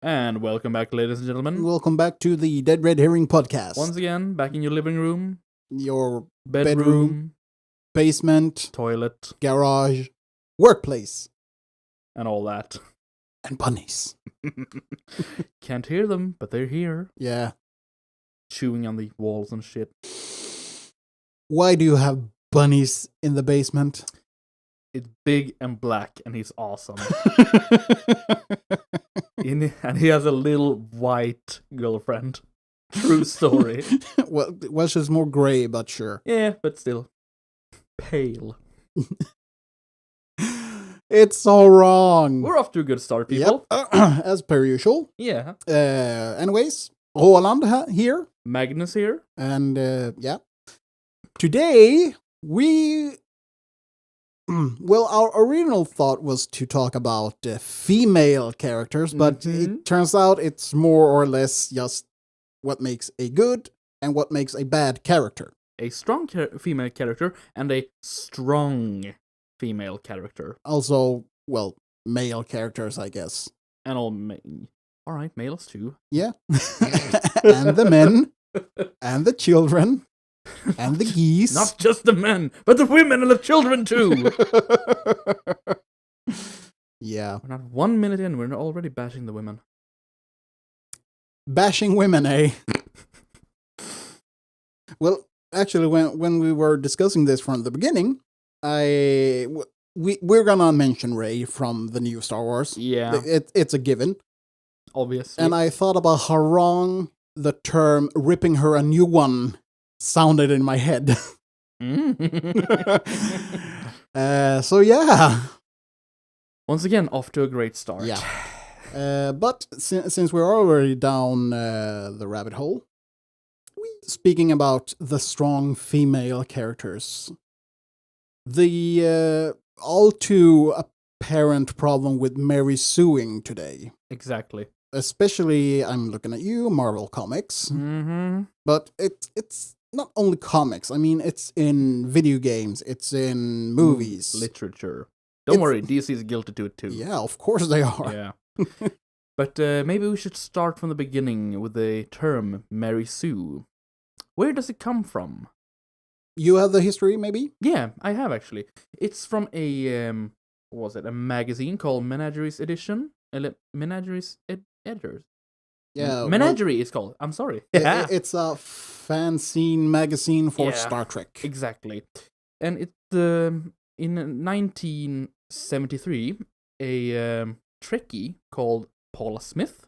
And welcome back, ladies and gentlemen. Welcome back to the Dead Red Herring podcast. Once again, back in your living room, your bedroom, basement, toilet, garage, workplace, and all that. and bunnies. Can't hear them, but they're here. Yeah. Chewing on the walls and shit. Why do you have bunnies in the basement? It's big and black, and he's awesome. And he has a little white girlfriend. True story. well, she's more gray, but sure. Yeah, but still. Pale. It's all wrong. We're off to a good start, people. Yep. As per usual. Yeah. Anyways, Roland here. Magnus here. And, yeah. Today, our original thought was to talk about female characters, but it turns out it's more or less just what makes a good and what makes a bad character. A strong female character and a strong female character. Also, well, male characters, I guess. And all right, males too. Yeah. And the men, and the children, and the geese. Not just the men, but the women and the children too. Yeah. We're not 1 minute in, we're already bashing the women. Bashing women, eh? Well, actually, when we were discussing this from the beginning, we're gonna mention Rey from the new Star Wars. Yeah. It's a given. Obviously. And I thought about how wrong the term ripping her a new one sounded in my head. So yeah. Once again, off to a great start. Yeah. But since we're already down the rabbit hole, speaking about the strong female characters, the all too apparent problem with Mary suing today. Exactly. Especially, I'm looking at you, Marvel Comics. Mm-hmm. But it's not only comics. I mean, it's in video games. It's in movies. Literature. Don't worry, DC is guilty to it too. Yeah, of course they are. Yeah. But maybe we should start from the beginning with the term Mary Sue. Where does it come from? You have the history, maybe? Yeah, I have actually. It's from a what was it? A magazine called Menageries Edition. Menageries Editors. Yeah, Menagerie is called. I'm sorry. It's a fanzine magazine for Star Trek. Exactly. And it in 1973, a Trekkie called Paula Smith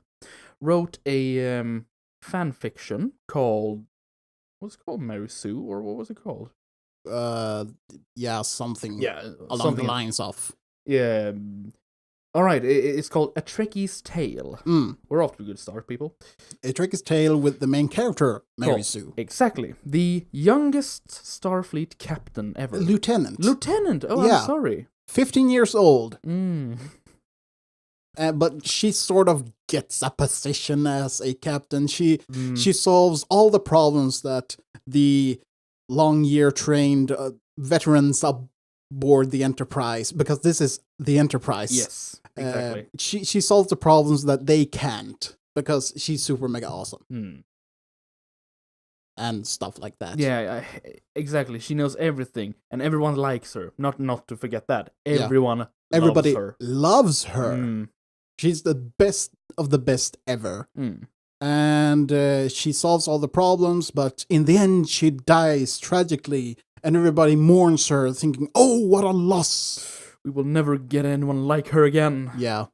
wrote a fan fiction called, what's it called, Mary Sue, or what was it called? Yeah, something. Yeah, along something the lines of. Yeah. All right, it's called A Trekkie's Tale. We're off to a good start, people. A Trekkie's Tale with the main character, Mary Sue. Exactly. The youngest Starfleet captain ever. Lieutenant. Oh, yeah. I'm sorry. 15 years old. But she sort of gets a position as a captain. She solves all the problems that the long-year trained veterans aboard the Enterprise, because this is the Enterprise. Yes, exactly. She solves the problems that they can't, because she's super mega awesome. And stuff like that. Yeah, exactly. She knows everything, and everyone likes her. Not to forget that. Everybody loves her. She's the best of the best ever. And she solves all the problems, but in the end, she dies tragically, and everybody mourns her, thinking, oh, what a loss. We will never get anyone like her again. Yeah.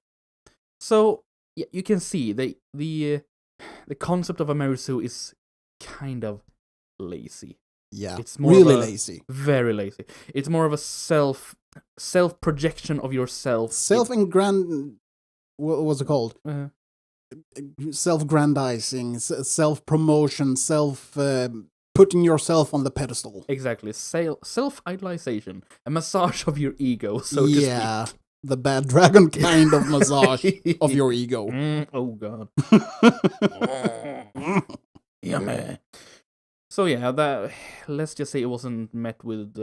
So, yeah, you can see, the concept of a Mary Sue is kind of lazy. Yeah, it's more really lazy. Very lazy. It's more of a self-projection of yourself. What was it called? Self-aggrandizing, self-promotion, putting yourself on the pedestal. Exactly. Self-idolization. A massage of your ego, so to speak. Yeah, the bad dragon kind of massage of your ego. Oh, God. Yummy. So, yeah, let's just say it wasn't met with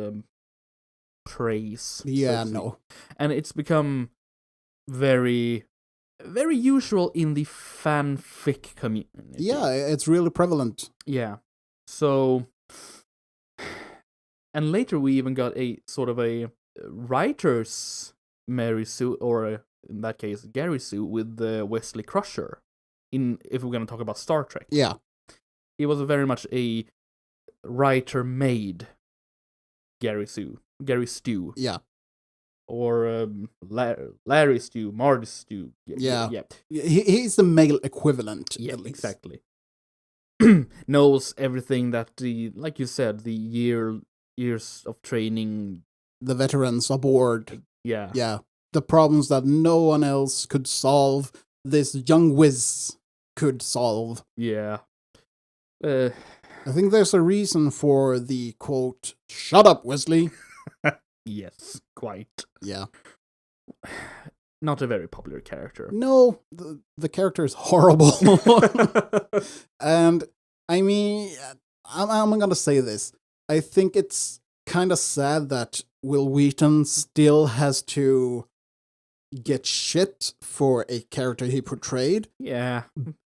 praise. Yeah, no. And it's become very very usual in the fanfic community. Yeah, it's really prevalent. Yeah. So, and later we even got a sort of a writer's Mary Sue, or in that case, Gary Stu, with Wesley Crusher. If we're going to talk about Star Trek. Yeah. He was very much a writer-made Gary Stu. Yeah. Or Larry Stu, Marty Stu. Yeah. He's the male equivalent. Yeah, exactly. Knows everything that like you said, the years of training. The veterans aboard. Yeah. Yeah. The problems that no one else could solve, this young whiz could solve. Yeah. I think there's a reason for the quote, "Shut up, Wesley." Yes, quite. Yeah. Not a very popular character. No, the character is horrible. And, I mean, I'm going to say this. I think it's kind of sad that Will Wheaton still has to get shit for a character he portrayed. Yeah.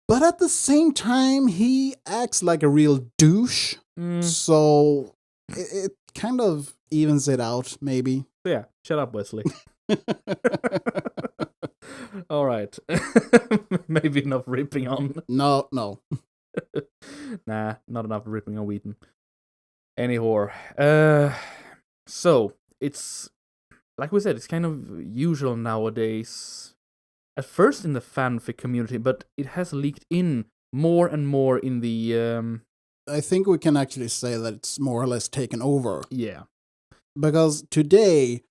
But at the same time, he acts like a real douche. So it kind of evens it out, maybe. Yeah, shut up, Wesley. All right. Maybe enough ripping on. No. Nah, not enough ripping on Wheaton. Anyhow, so it's like we said, it's kind of usual nowadays. At first in the fanfic community, but it has leaked in more and more in the. I think we can actually say that it's more or less taken over. Yeah. Because today,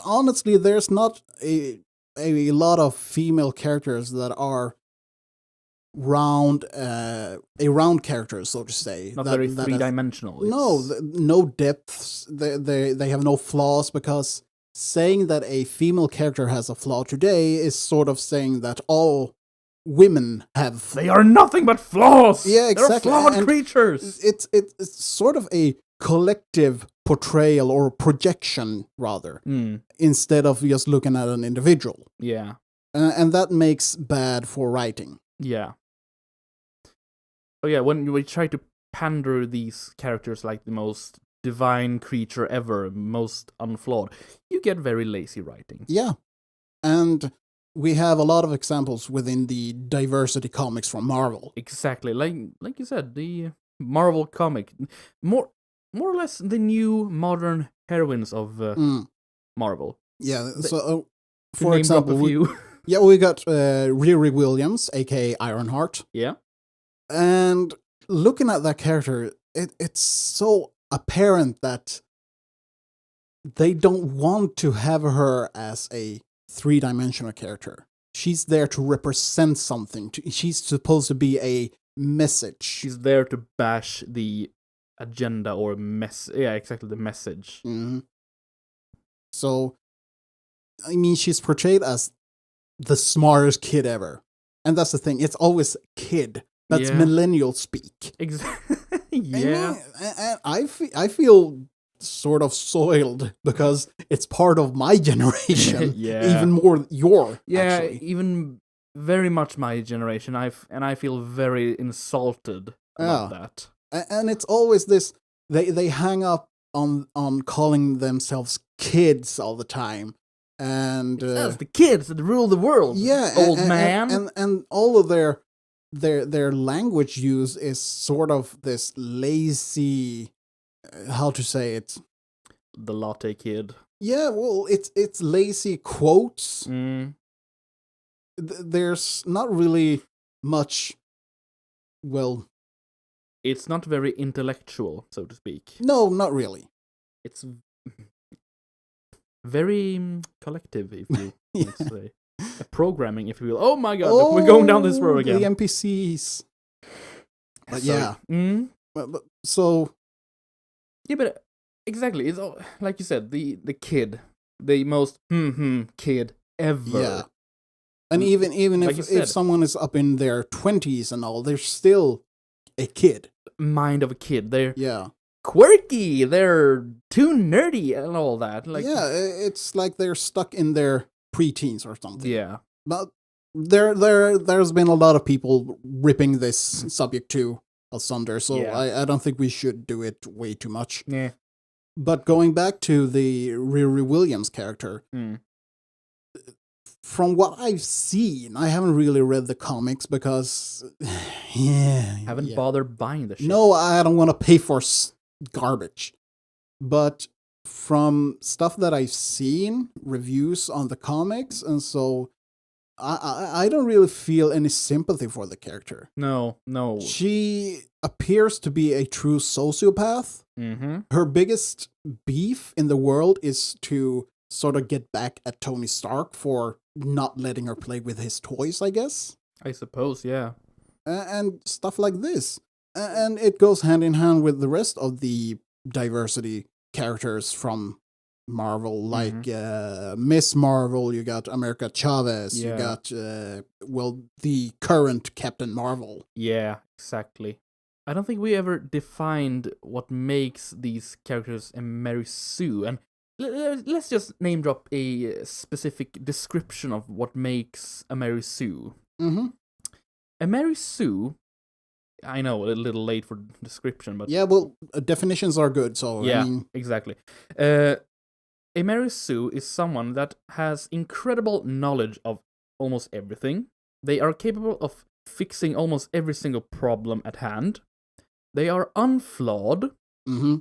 honestly, there's not a lot of female characters that are round characters, so to say. Not very three-dimensional. No depths. They have no flaws, because saying that a female character has a flaw today is sort of saying that all women have flaws. They are nothing but flaws. Yeah, exactly. They're flawed creatures. It's sort of a collective portrayal or projection, rather, instead of just looking at an individual. Yeah. And that makes bad for writing. Yeah. So yeah, when we try to pander these characters like the most divine creature ever, most unflawed, you get very lazy writing. Yeah. And we have a lot of examples within the diversity comics from Marvel. Exactly. Like you said, the Marvel comic, more or less the new modern heroines of Marvel. Yeah, so for example, we got Riri Williams, aka Ironheart. Yeah. And looking at that character, it's so apparent that they don't want to have her as a three-dimensional character. She's there to represent something. She's supposed to be a message. She's there to bash the agenda or the message. Mm-hmm. So, I mean, she's portrayed as the smartest kid ever. And that's the thing. It's always kid. That's millennial speak. Exactly. Yeah. I feel sort of soiled because it's part of my generation. Yeah. Even more your. Yeah, actually. even very much my generation. I feel very insulted about that. And it's always this. They hang up on calling themselves kids all the time. And that's the kids that rule the world. Yeah, old man. And all of their language use is sort of this lazy, how to say it? The latte kid. Yeah, well, it's lazy quotes. There's not really much. Well, it's not very intellectual, so to speak. No, not really. It's very collective, if you want to say. Programming, if you will. Oh my god, we're going down this road again. The NPCs. But sorry. Yeah. But so. Yeah, but exactly. It's all, like you said, the kid. The most kid ever. Yeah. And even like if someone is up in their 20s and all, they're still a kid. Mind of a kid. They're quirky. They're too nerdy and all that. Like, yeah, it's like they're stuck in their preteens or something. Yeah. But there's been a lot of people ripping this subject too asunder, so I don't think we should do it way too much. Yeah. But going back to the Riri Williams character, from what I've seen, I haven't really read the comics because, haven't bothered buying the shit. No, I don't want to pay for garbage. But from stuff that I've seen, reviews on the comics, and so I don't really feel any sympathy for the character. No. She appears to be a true sociopath. Mm-hmm. Her biggest beef in the world is to sort of get back at Tony Stark for not letting her play with his toys, I guess. I suppose, yeah. And stuff like this. And it goes hand in hand with the rest of the diversity characters from Marvel, like Miss Marvel, you got America Chavez, you got, the current Captain Marvel. Yeah, exactly. I don't think we ever defined what makes these characters a Mary Sue, and let's just name drop a specific description of what makes a Mary Sue. Mm-hmm. A Mary Sue, I know, a little late for description, but... Yeah, well, definitions are good, so... Yeah, I mean... exactly. A Mary Sue is someone that has incredible knowledge of almost everything. They are capable of fixing almost every single problem at hand. They are unflawed. Mm-hmm.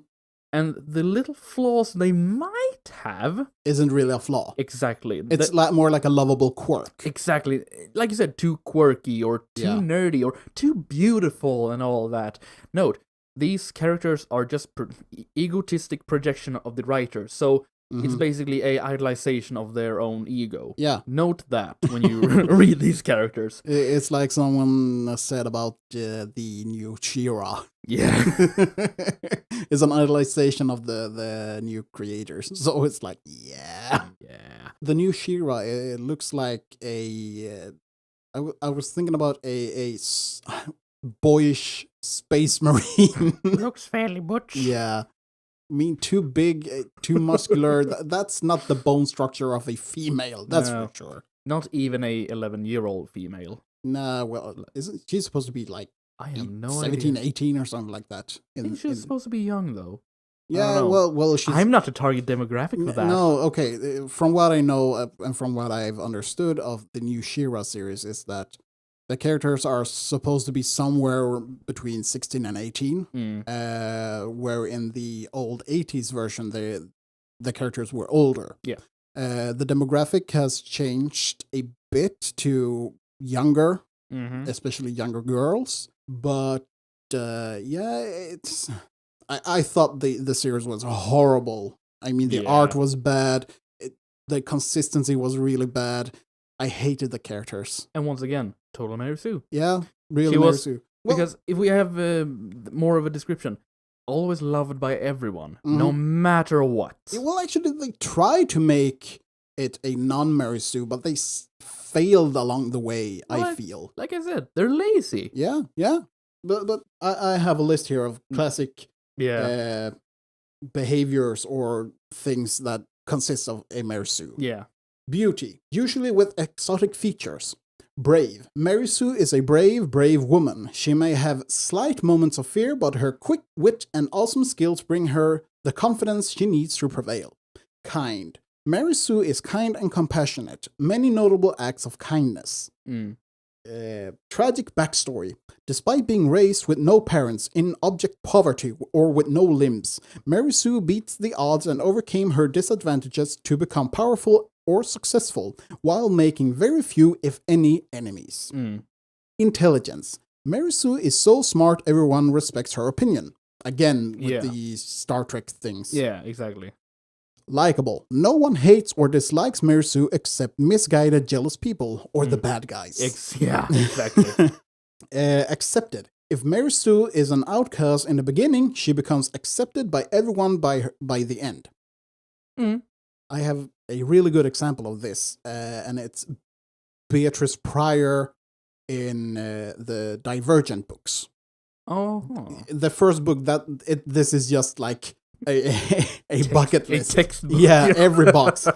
And the little flaws they might have... isn't really a flaw. Exactly. It's more like a lovable quirk. Exactly. Like you said, too quirky or too nerdy or too beautiful and all that. Note, these characters are just egotistic projection of the writer. So it's basically a idolization of their own ego. Yeah. Note that when you read these characters. It's like someone said about the new She-Ra. Yeah. It's an idolization of the new creators. So it's like, yeah. The new She-Ra, it looks like I was thinking about a boyish space marine. Looks fairly butch. Yeah. I mean, too big, too muscular. That's not the bone structure of a female. That's for sure. Not even a 11-year-old female. Nah, well, isn't she supposed to be like I have no 17, idea. 18 or something like that? I think she's supposed to be young, though. Yeah, well, she's... I'm not the target demographic for that. No, okay. From what I know and from what I've understood of the new She-Ra series is that the characters are supposed to be somewhere between 16 and 18, where in the old 80s version, the characters were older. Yeah. The demographic has changed a bit to younger, especially younger girls. But, it's... I thought the series was horrible. I mean, the art was bad. The consistency was really bad. I hated the characters. And once again, total Mary Sue. Yeah, really Mary Sue. Well, because if we have more of a description, always loved by everyone, no matter what. Well, actually, they tried to make it a non-Mary Sue, but they failed along the way, I feel. Like I said, they're lazy. Yeah. But I have a list here of classic behaviors or things that consist of a Mary Sue. Yeah. Beauty, usually with exotic features. Brave. Mary Sue is a brave woman. She may have slight moments of fear, but her quick wit and awesome skills bring her the confidence she needs to prevail. Kind. Mary Sue is kind and compassionate. Many notable acts of kindness. Tragic backstory. Despite being raised with no parents, in abject poverty, or with no limbs, Mary Sue beats the odds and overcame her disadvantages to become powerful or successful, while making very few, if any, enemies. Intelligence. Mary Sue is so smart everyone respects her opinion. Again, with the Star Trek things. Yeah, exactly. Likeable. No one hates or dislikes Mary Sue except misguided, jealous people, or the bad guys. Exactly. Accepted. If Mary Sue is an outcast in the beginning, she becomes accepted by everyone by the end. I have a really good example of this, and it's Beatrice Pryor in the Divergent books. Oh. The first book, this is just like a bucket list. A textbook. Yeah, every box.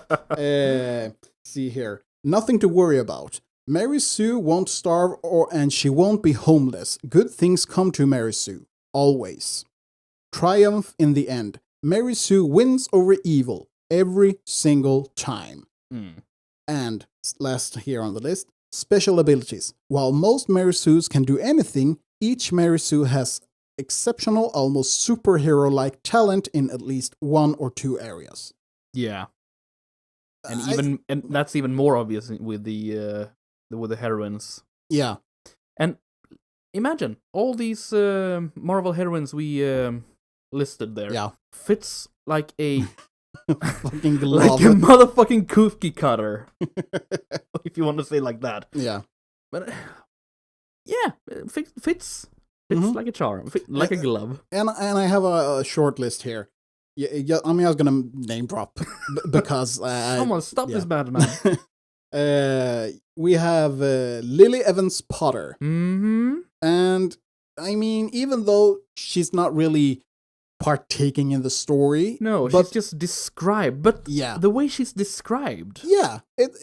See here. Nothing to worry about. Mary Sue won't starve and she won't be homeless. Good things come to Mary Sue. Always. Triumph in the end. Mary Sue wins over evil every single time. And last here on the list, special abilities. While most Mary Sues can do anything, each Mary Sue has exceptional, almost superhero-like talent in at least one or two areas. Yeah. And that's even more obvious with the heroines. Yeah. And imagine all these Marvel heroines we listed there. Yeah. Fits like a fucking like a motherfucking cookie cutter. If you want to say like that. Yeah. But yeah, fits like a charm, like a glove. And I have a short list here. Yeah, I mean, I was gonna name drop because someone stop this bad man. We have Lily Evans Potter, and I mean, even though she's not really partaking in the story, she's just described. But the way she's described,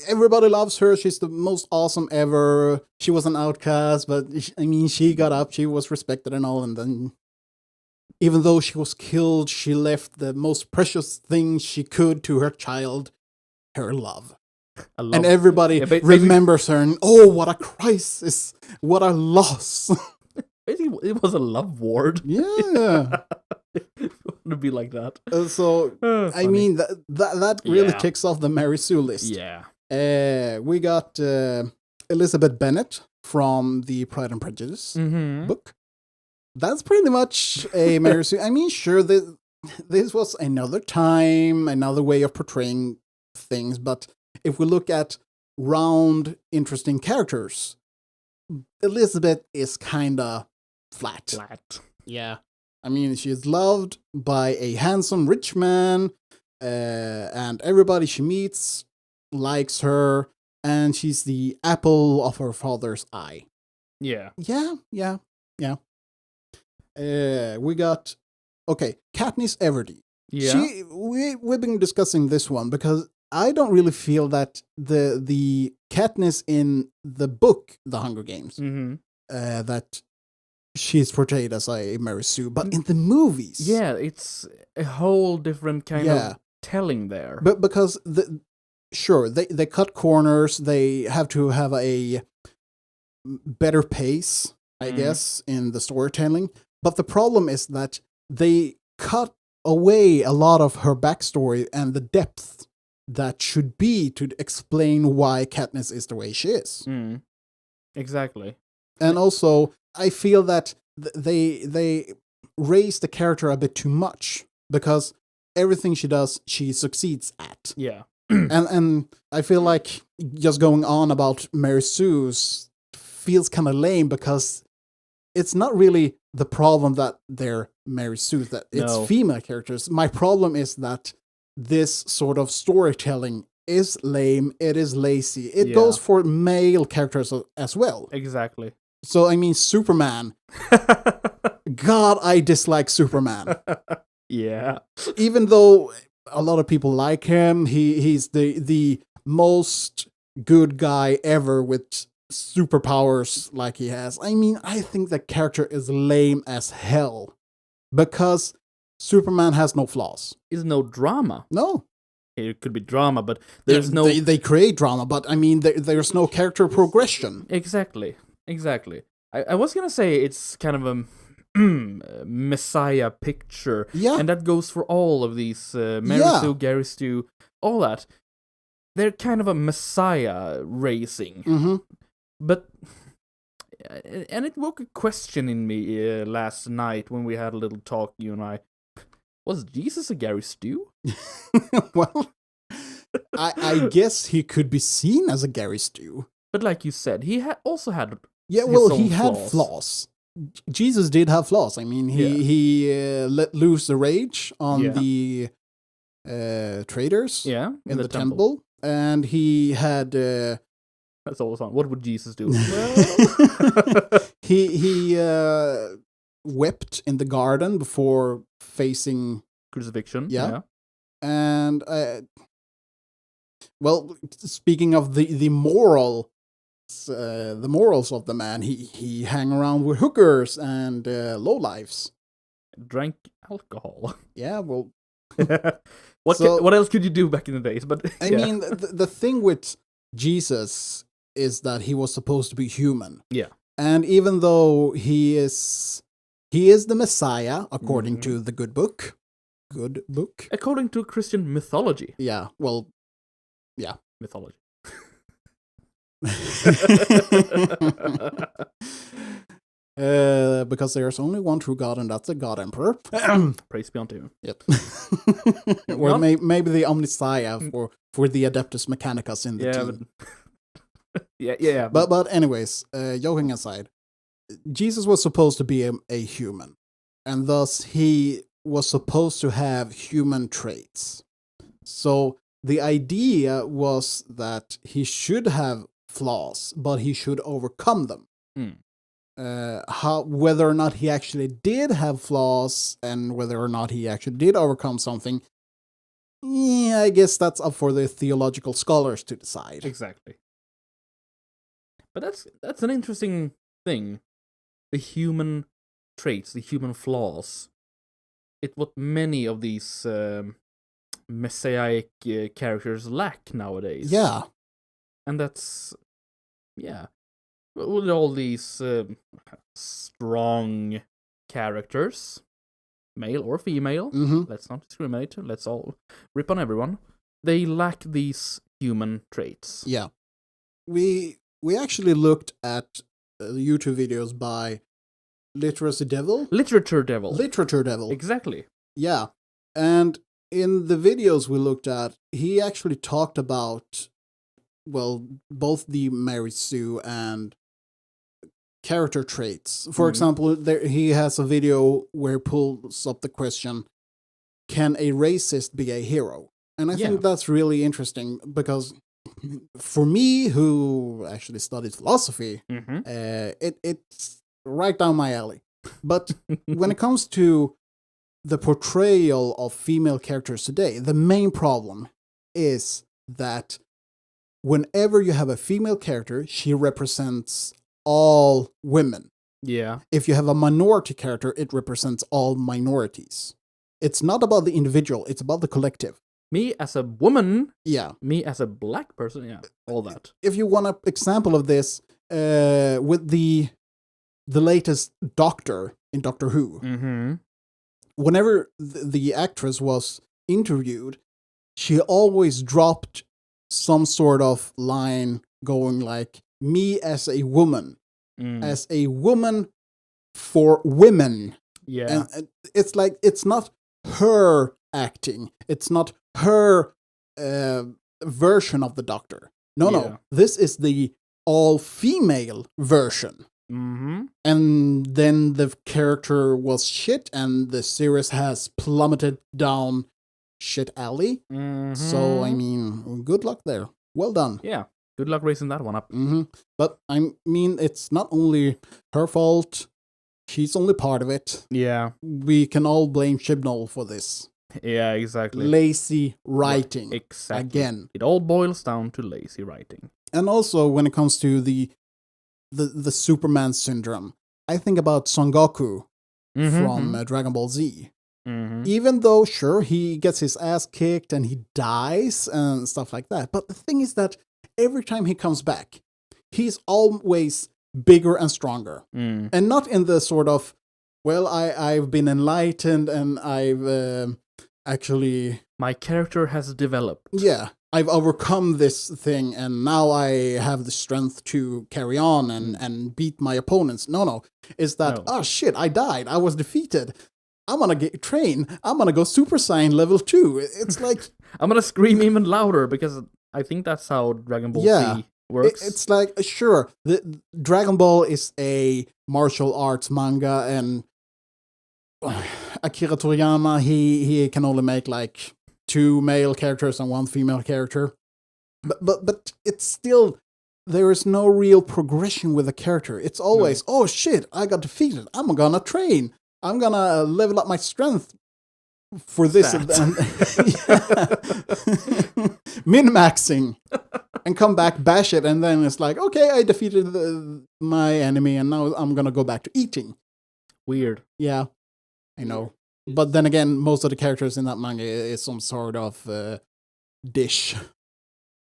everybody loves her. She's the most awesome ever. She was an outcast, but I mean, she got up. She was respected and all, and then. Even though she was killed, she left the most precious thing she could to her child, her love. And everybody remembers her, and what a crisis, what a loss. Basically, it was a love ward. Yeah. To be like that. I mean, that really ticks off the Mary Sue list. Yeah. We got Elizabeth Bennet from the Pride and Prejudice book. That's pretty much a Mary Sue. I mean, sure, this was another time, another way of portraying things, but if we look at round, interesting characters, Elizabeth is kinda flat. Yeah. I mean, she's loved by a handsome rich man, and everybody she meets likes her, and she's the apple of her father's eye. Yeah. Yeah. We got Katniss Everdeen. Yeah. We've been discussing this one because I don't really feel that the Katniss in the book, The Hunger Games, that she's portrayed as a Mary Sue, but in the movies, it's a whole different kind of telling there. But because they cut corners, they have to have a better pace, I guess, in the storytelling. But the problem is that they cut away a lot of her backstory and the depth that should be to explain why Katniss is the way she is. Exactly. And also, I feel that they raise the character a bit too much because everything she does, she succeeds at. Yeah. and I feel like just going on about Mary Sue's feels kind of lame because it's not really the problem that they're Mary Sue, that it's female characters. My problem is that this sort of storytelling is lame, it is lazy. It goes for male characters as well. Exactly. So, I mean, Superman. God, I dislike Superman. Yeah. Even though a lot of people like him, he's the most good guy ever with superpowers like he has. I mean, I think the character is lame as hell because Superman has no flaws. There's no drama. No. It could be drama, but there's no... They create drama, but I mean, there's no character progression. Exactly. I was gonna say it's kind of a messiah picture. Yeah. And that goes for all of these Mary Sue, Gary Stu, all that. They're kind of a messiah raising. But, and it woke a question in me last night when we had a little talk, you and I. Was Jesus a Gary Stu? Well, I guess he could be seen as a Gary Stu. But like you said, he also had he had flaws. Jesus did have flaws. I mean, he let loose the rage on the traders in the temple. And he had... That's all the fun. What would Jesus do? He wept in the garden before facing crucifixion. Yeah. And well, speaking of the moral the morals of the man. He hang around with hookers and lowlifes. Drank alcohol. Yeah, well, what else could you do back in the days? But I mean, the thing with Jesus is that he was supposed to be human. Yeah. And even though he is the Messiah according to the good book. According to Christian mythology. Yeah. Well, yeah. Mythology. Because there's only one true God, and that's the God Emperor. Praise be unto him. Yep. Or maybe the Omnissiah for the Adeptus Mechanicus in the team. Yeah. But anyways, joking aside, Jesus was supposed to be a human, and thus he was supposed to have human traits. So the idea was that he should have flaws, but he should overcome them. Whether or not he actually did have flaws and whether or not he actually did overcome something, yeah, I guess that's up for the theological scholars to decide. Exactly. But that's an interesting thing. The human traits, the human flaws. It's what many of these messianic characters lack nowadays. Yeah. And that's, yeah. With all these strong characters, male or female, let's not discriminate, let's all rip on everyone, they lack these human traits. Yeah. We actually looked at YouTube videos by Literature Devil. Exactly. Yeah. And in the videos we looked at, he actually talked about, well, both the Mary Sue and character traits. For example, he has a video where he pulls up the question, can a racist be a hero? And I think that's really interesting because for me, who actually studied philosophy, it's right down my alley. But when it comes to the portrayal of female characters today, the main problem is that whenever you have a female character, she represents all women. Yeah. If you have a minority character, it represents all minorities. It's not about the individual, it's about the collective. Me as a woman. Yeah. Me as a black person. Yeah. All that. If you want an example of this, with the latest Doctor in Doctor Who, whenever the actress was interviewed, she always dropped some sort of line going like, me as a woman for women. Yeah. And it's like, it's not her acting. It's not her version of the Doctor. No. This is the all-female version. And then the character was shit, and the series has plummeted down shit alley. So, I mean, good luck there. Well done. Yeah. Good luck raising that one up. But, I mean, it's not only her fault. She's only part of it. Yeah. We can all blame Chibnall for this. Yeah, exactly. Lazy writing. Exactly. Again. It all boils down to lazy writing. And also, when it comes to the Superman syndrome, I think about Son Goku from Dragon Ball Z. Even though, sure, he gets his ass kicked and he dies and stuff like that. But the thing is that every time he comes back, he's always bigger and stronger. And not in the sort of, well, I've been enlightened and I've actually... My character has developed. Yeah, I've overcome this thing and now I have the strength to carry on and beat my opponents. No. It's that, oh shit, I died. I was defeated. I'm gonna train. I'm gonna go Super Saiyan level 2. It's like... I'm gonna scream even louder because I think that's how Dragon Ball Z works. It's like, sure, the Dragon Ball is a martial arts manga, and Akira Toriyama, he can only make like 2 male characters and 1 female character. But it's still, there is no real progression with a character. It's always, oh shit, I got defeated. I'm gonna train. I'm gonna level up my strength. for this min-maxing and come back, bash it, and then it's like, okay, I defeated my enemy, and now I'm gonna go back to eating. Weird. Yeah, I know. But then again, most of the characters in that manga is some sort of dish.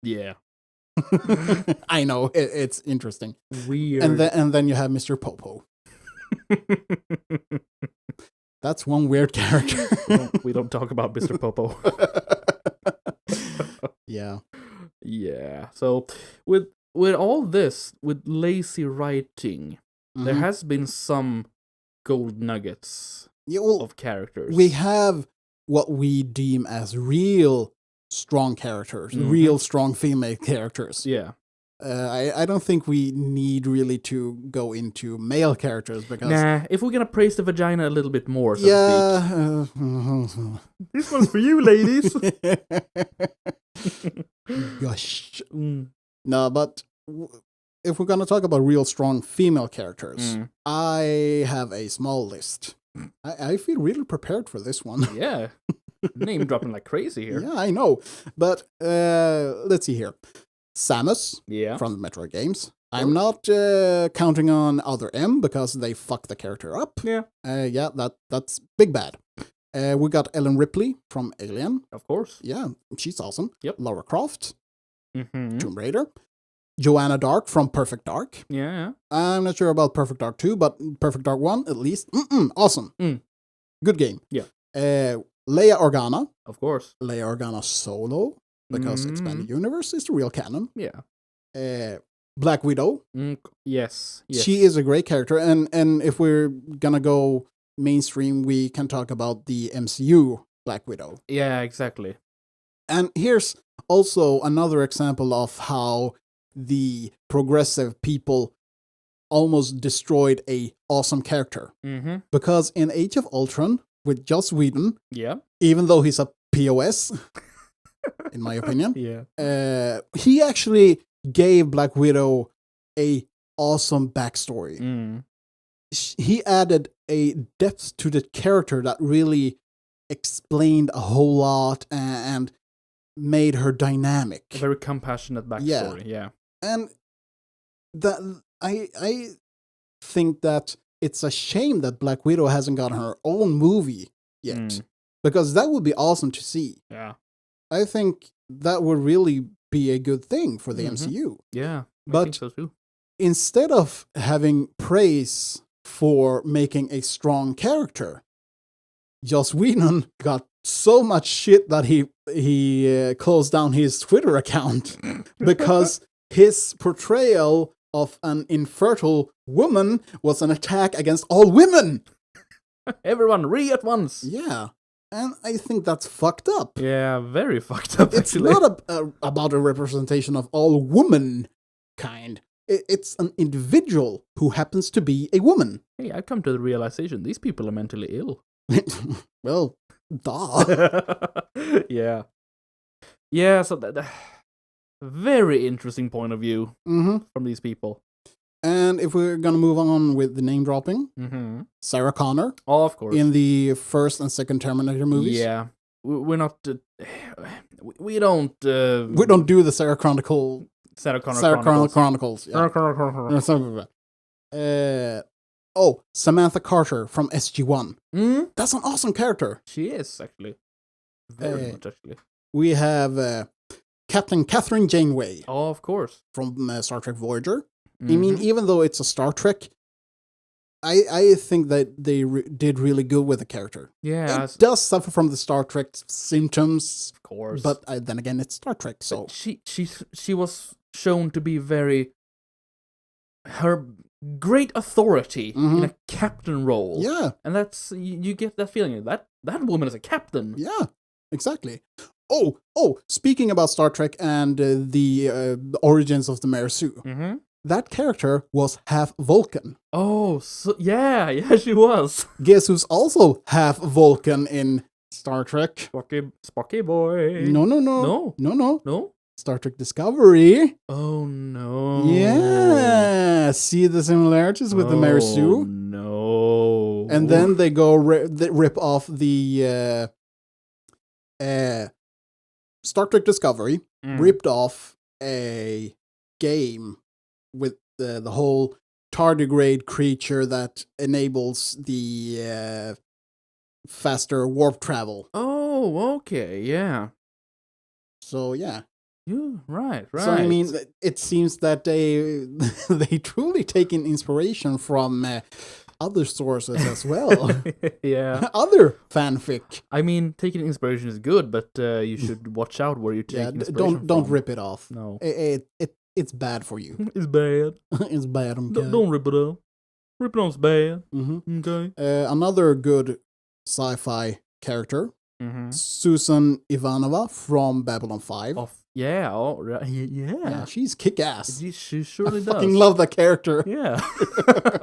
Yeah. I know, it's interesting. Weird. And then you have Mr. Popo. That's one weird character. we don't talk about Mr. Popo. Yeah. Yeah. So with all this, with lazy writing, there has been some gold nuggets of characters. We have what we deem as real strong characters, real strong female characters. Yeah. I don't think we need really to go into male characters because... if we're gonna praise the vagina a little bit more, so to speak. This one's for you, ladies. Gosh. No, but if we're gonna talk about real strong female characters, I have a small list. I feel really prepared for this one. Yeah. Name dropping like crazy here. Yeah, I know. But let's see here. Samus from the Metroid games. I'm not counting on Other M because they fuck the character up. Yeah. That's big bad. We got Ellen Ripley from Alien. Of course. Yeah, she's awesome. Yep. Lara Croft. Tomb Raider. Joanna Dark from Perfect Dark. Yeah. I'm not sure about Perfect Dark 2, but Perfect Dark 1, at least. Awesome. Good game. Yeah. Leia Organa. Of course. Leia Organa solo, because Expanded Universe is the real canon. Yeah. Black Widow. Yes. She is a great character, and if we're gonna go mainstream, we can talk about the MCU Black Widow. Yeah, exactly. And here's also another example of how the progressive people almost destroyed a awesome character. Because in Age of Ultron, with Joss Whedon, even though he's a POS, in my opinion, he actually gave Black Widow a awesome backstory. He added a depth to the character that really explained a whole lot and made her dynamic. A very compassionate backstory, yeah. And that I think that it's a shame that Black Widow hasn't gotten her own movie yet. Because that would be awesome to see. Yeah. I think that would really be a good thing for the MCU. Yeah, but think so too. Instead of having praise for making a strong character, Joss Whedon got so much shit that he closed down his Twitter account because his portrayal of an infertile woman was an attack against all women. Everyone, at once. Yeah. And I think that's fucked up. Yeah, very fucked up, It's actually. not about a representation of all womankind. It's an individual who happens to be a woman. Hey, I've come to the realization these people are mentally ill. Well, duh. Yeah. Yeah, so that very interesting point of view from these people. And if we're gonna move on with the name dropping, Sarah Connor. Oh, of course. In the first and second Terminator movies. Yeah. We're not... we don't... we don't do the Sarah Connor Chronicles. Yeah. Samantha Carter from SG-1. That's an awesome character. She is, actually. Very much, actually. We have Captain Catherine Janeway. Oh, of course. From Star Trek Voyager. I mean, even though it's a Star Trek, I think that they did really good with the character. Yeah. It does suffer from the Star Trek symptoms. Of course. But then again, it's Star Trek, so... She was shown to be her great authority in a captain role. Yeah. And that's... You get that feeling. That woman is a captain. Yeah, exactly. Oh, speaking about Star Trek and the origins of the Mare Sue. That character was half Vulcan. Oh, so, yeah, she was. Guess who's also half Vulcan in Star Trek? Spocky boy. No. Star Trek Discovery. Oh, no. Yeah. See the similarities with the Mare Sue? No. And then they go they rip off the Star Trek Discovery ripped off a game with the whole tardigrade creature that enables the faster warp travel. Oh, okay, yeah. So yeah. You right. So I mean, it seems that they truly taken inspiration from other sources as well. Yeah. Other fanfic. I mean, taking inspiration is good, but you should watch out where you take inspiration from. Don't rip it off. No. It's bad for you. It's bad. It's bad. Okay. Don't rip it off. Rip it off's bad. Mm-hmm. Okay. Another good sci-fi character, Susan Ivanova from Babylon 5. Yeah, right. Yeah. She's kick-ass. She surely does. I fucking love that character. Yeah.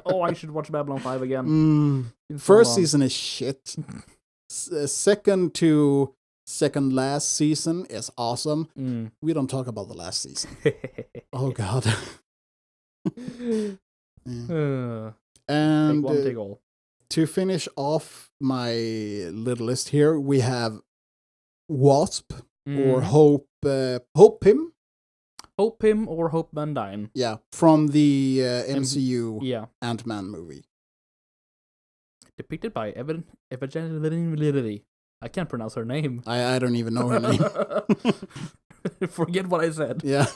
Oh, I should watch Babylon 5 again. First season is shit. Second to second last season is awesome. We don't talk about the last season. Oh, God. Yeah. And take one, take all. To finish off my little list here, we have Wasp or Hope Pym. Hope Pym or Hope Van Dyne. Yeah, from the MCU Ant-Man movie. Depicted by Everdeen. I can't pronounce her name. I don't even know her name. Forget what I said. Yeah.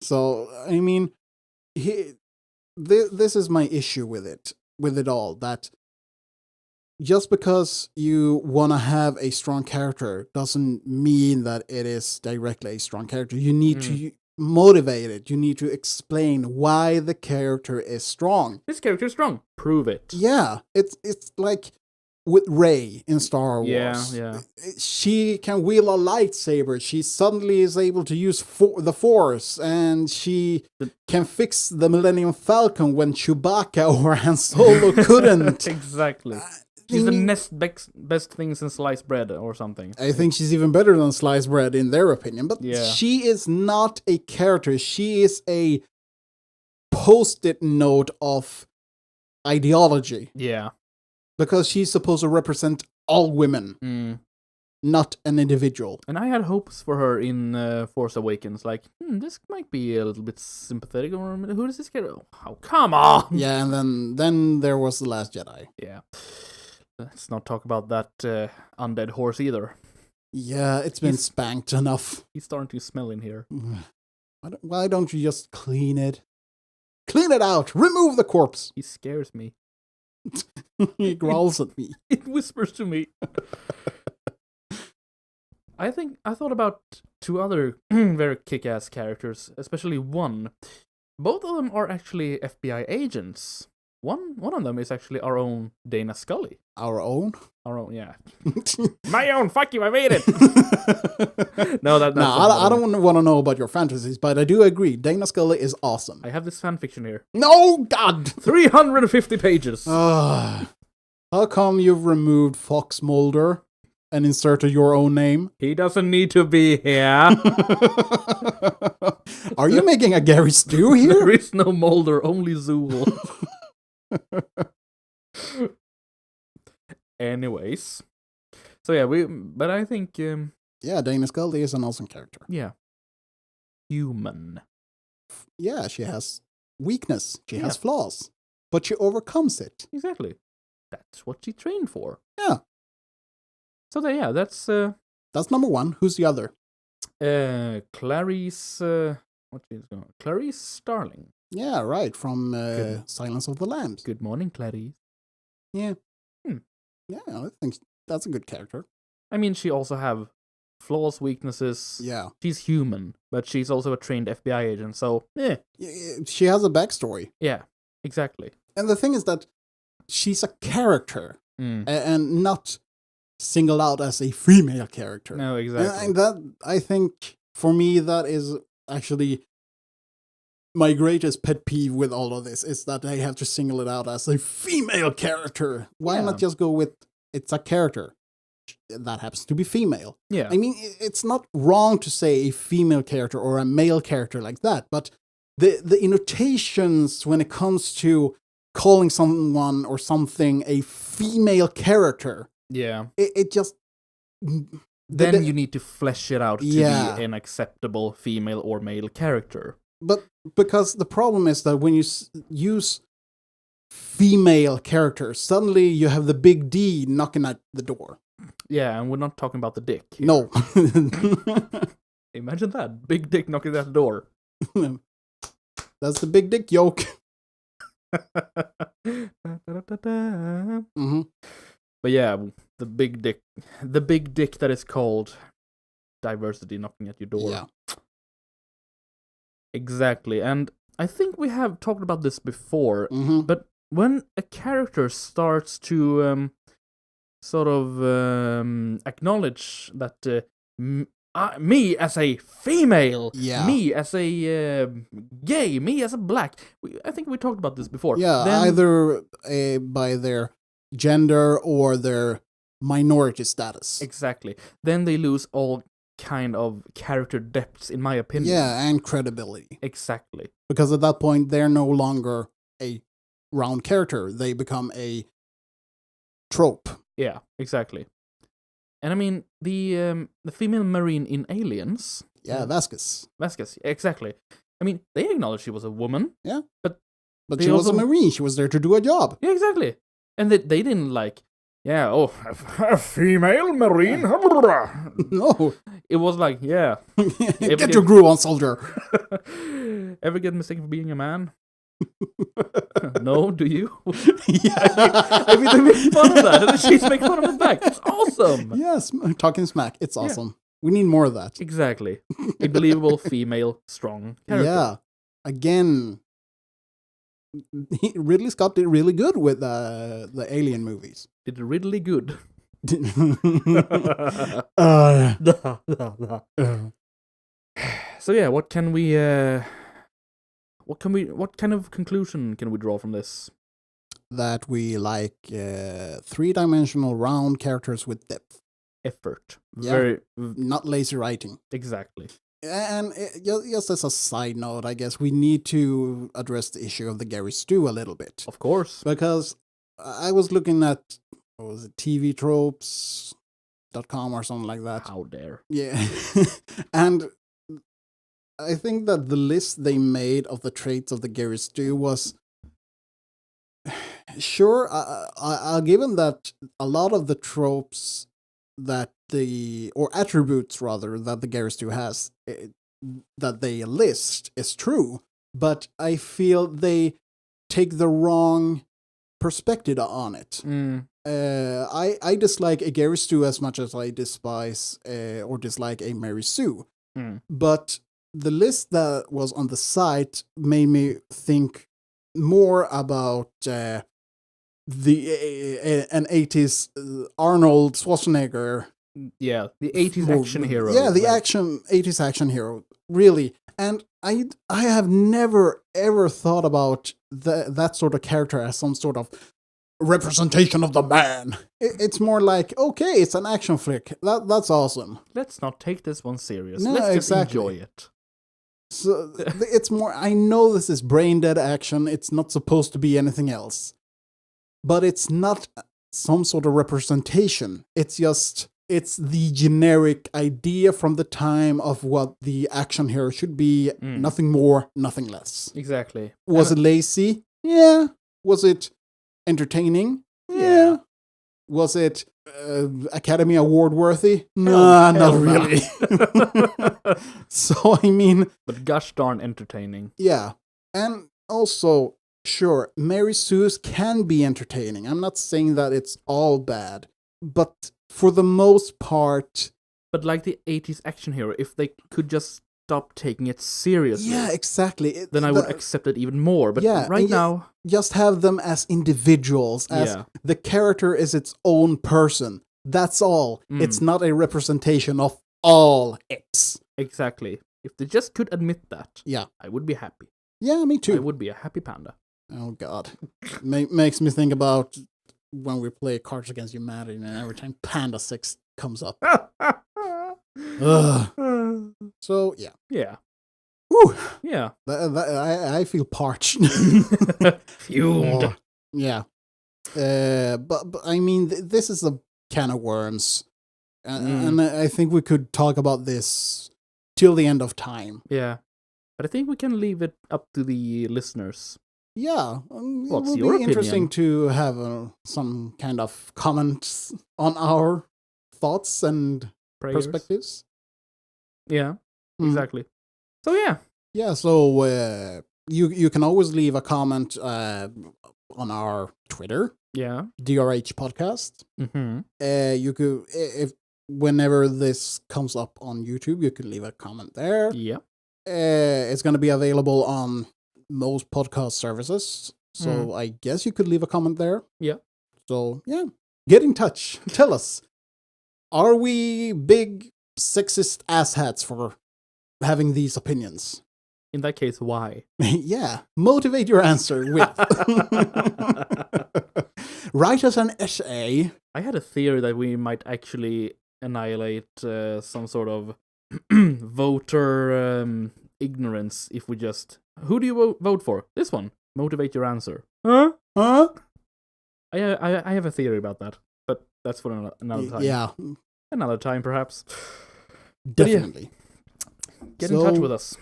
So, I mean, this is my issue with it all, that just because you want to have a strong character doesn't mean that it is directly a strong character. You need to motivate it. You need to explain why the character is strong. This character is strong. Prove it. Yeah, it's like with Rey in Star Wars. Yeah. She can wield a lightsaber. She suddenly is able to use the Force, and she can fix the Millennium Falcon when Chewbacca or Han Solo couldn't. Exactly. She's the next best thing since sliced bread or something. I think she's even better than sliced bread in their opinion. But yeah. She is not a character. She is a post-it note of ideology. Yeah. Because she's supposed to represent all women, not an individual. And I had hopes for her in Force Awakens. Like, this might be a little bit sympathetic. Or who does this character? Oh, come on! Yeah, and then there was The Last Jedi. Yeah. Let's not talk about that undead horse either. Yeah, it's been spanked enough. He's starting to smell in here. Why don't you just clean it? Clean it out! Remove the corpse! He scares me. He growls at me. It whispers to me. I thought about two other very kick-ass characters, especially one. Both of them are actually FBI agents. One of them is actually our own Dana Scully. Our own? Our own, yeah. My own, fuck you, I made it! I don't want to know about your fantasies, but I do agree, Dana Scully is awesome. I have this fanfiction here. No, God! 350 pages! How come you've removed Fox Mulder and inserted your own name? He doesn't need to be here. Are you making a Gary Stu here? There is no Mulder, only Zool. Anyways, so yeah, but I think Dana Scully is an awesome character. Yeah, human. Yeah, she has weakness. She has flaws, but she overcomes it. Exactly. That's what she trained for. Yeah. So that's number one. Who's the other? Clarice. Clarice Starling. Yeah, right, from Silence of the Lambs. Good morning, Clarice. Yeah. Yeah, I think that's a good character. I mean, she also have flaws, weaknesses. Yeah. She's human, but she's also a trained FBI agent, so, She has a backstory. Yeah, exactly. And the thing is that she's a character, and not singled out as a female character. No, exactly. And that, I think, for me, that is actually my greatest pet peeve with all of this, is that they have to single it out as a female character. Why not just go with, it's a character that happens to be female? Yeah. I mean, it's not wrong to say a female character or a male character like that, but the annotations when it comes to calling someone or something a female character, yeah, it just then you need to flesh it out to be an acceptable female or male character. But because the problem is that when you use female characters, suddenly you have the big D knocking at the door. Yeah, and we're not talking about the dick here. No. Imagine that. Big dick knocking at the door. That's the big dick joke. Mm-hmm. But yeah, the big dick that is called diversity knocking at your door. Yeah. Exactly. And I think we have talked about this before, but when a character starts to sort of acknowledge that me as a female, me as a gay, me as a black, I think we talked about this before. Yeah, either by their gender or their minority status. Exactly. Then they lose all kind of character depths, in my opinion. Yeah, and credibility. Exactly. Because at that point, they're no longer a round character. They become a trope. Yeah, exactly. And I mean, the female Marine in Aliens... Yeah, Vasquez, exactly. I mean, they acknowledged she was a woman. Yeah. But she was a Marine. She was there to do a job. Yeah, exactly. And they didn't like... Yeah, a female Marine? No. It was like, yeah. Get your groove on, soldier. Ever get mistaken for being a man? No, do you? Yeah. I mean, they make fun of that, and she's making fun of it back. It's awesome. Yes, talking smack. It's awesome. We need more of that. Exactly. A believable female, strong character. Yeah. Again, Ridley Scott did really good with the Alien movies. Did Ridley good? So yeah, what kind of conclusion can we draw from this? That we like 3-dimensional round characters with depth. Effort. Yeah. Not lazy writing. Exactly. And just as a side note, I guess we need to address the issue of the Gary Stu a little bit. Of course. Because I was looking at, what was it, tvtropes.com or something like that. How dare. Yeah. And I think that the list they made of the traits of the Gary Stu was... Sure, I'll give them that a lot of the tropes or attributes rather, that the Gary Stu has, that they list is true, but I feel they take the wrong perspective on it. I dislike a Gary Stu as much as I despise or dislike a Mary Sue. But the list that was on the site made me think more about an 80s Arnold Schwarzenegger. Yeah, the 80s action hero. Yeah, the 80s action hero, really. And I have never ever thought about that sort of character as some sort of representation of the man. It's more like, okay, it's an action flick. That's awesome. Let's not take this one serious. No, Let's just exactly. enjoy it. So it's more, I know this is brain dead action. It's not supposed to be anything else. But it's not some sort of representation. It's the generic idea from the time of what the action hero should be. Nothing more, nothing less. Exactly. Was it lazy? Yeah. Was it entertaining? Yeah. Was it Academy Award worthy? Nah, not really. So, I mean... But gosh darn entertaining. Yeah. And also, sure, Mary Sue's can be entertaining. I'm not saying that it's all bad. But for the most part... But like the 80s action hero, if they could just stop taking it seriously... Yeah, exactly. Then I would accept it even more. But right now... Just have them as individuals, as the character is its own person. That's all. It's not a representation of all X. Exactly. If they just could admit that, I would be happy. Yeah, me too. I would be a happy panda. Oh, God. Makes me think about when we play Cards Against Humanity, and every time Panda 6 comes up. So, yeah. Yeah. Woo! Yeah. I feel parched. Fumed. Oh, yeah. But I mean, this is a can of worms. And I think we could talk about this till the end of time. Yeah. But I think we can leave it up to the listeners. Yeah. What's it will your be interesting opinion? to have some kind of comments on our thoughts and Prayers. perspectives. Yeah, exactly. So yeah. Yeah, so you can always leave a comment on our Twitter. Yeah. DRH podcast. You could, if whenever this comes up on YouTube, you can leave a comment there. Yeah. It's going to be available on most podcast services. So I guess you could leave a comment there. Yeah. So yeah, get in touch. Tell us, are we big sexist asshats for having these opinions? In that case, why? Yeah, motivate your answer with write us an essay. I had a theory that we might actually annihilate some sort of voter ignorance if we just... Who do you vote for? This one. Motivate your answer. Huh? I have a theory about that, but that's for another time. Yeah. Another time, perhaps. Definitely. Get in touch with us.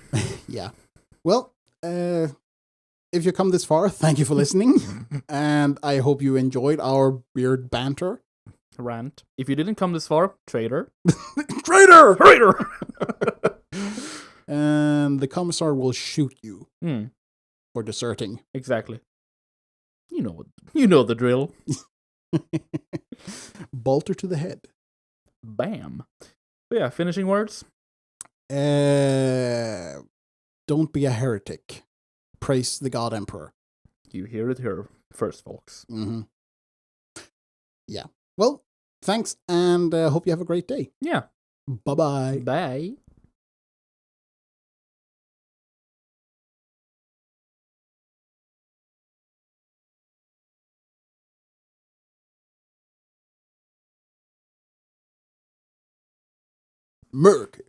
Yeah. Well, if you come this far, thank you for listening. And I hope you enjoyed our weird banter. Rant. If you didn't come this far, traitor. Traitor! Traitor! And the commissar will shoot you for deserting. Exactly. You know the drill. Bolter to the head. Bam. But yeah, finishing words? Don't be a heretic. Praise the God Emperor. You hear it here first, folks. Mm-hmm. Yeah. Well, thanks, and hope you have a great day. Yeah. Bye-bye. Bye. Merc.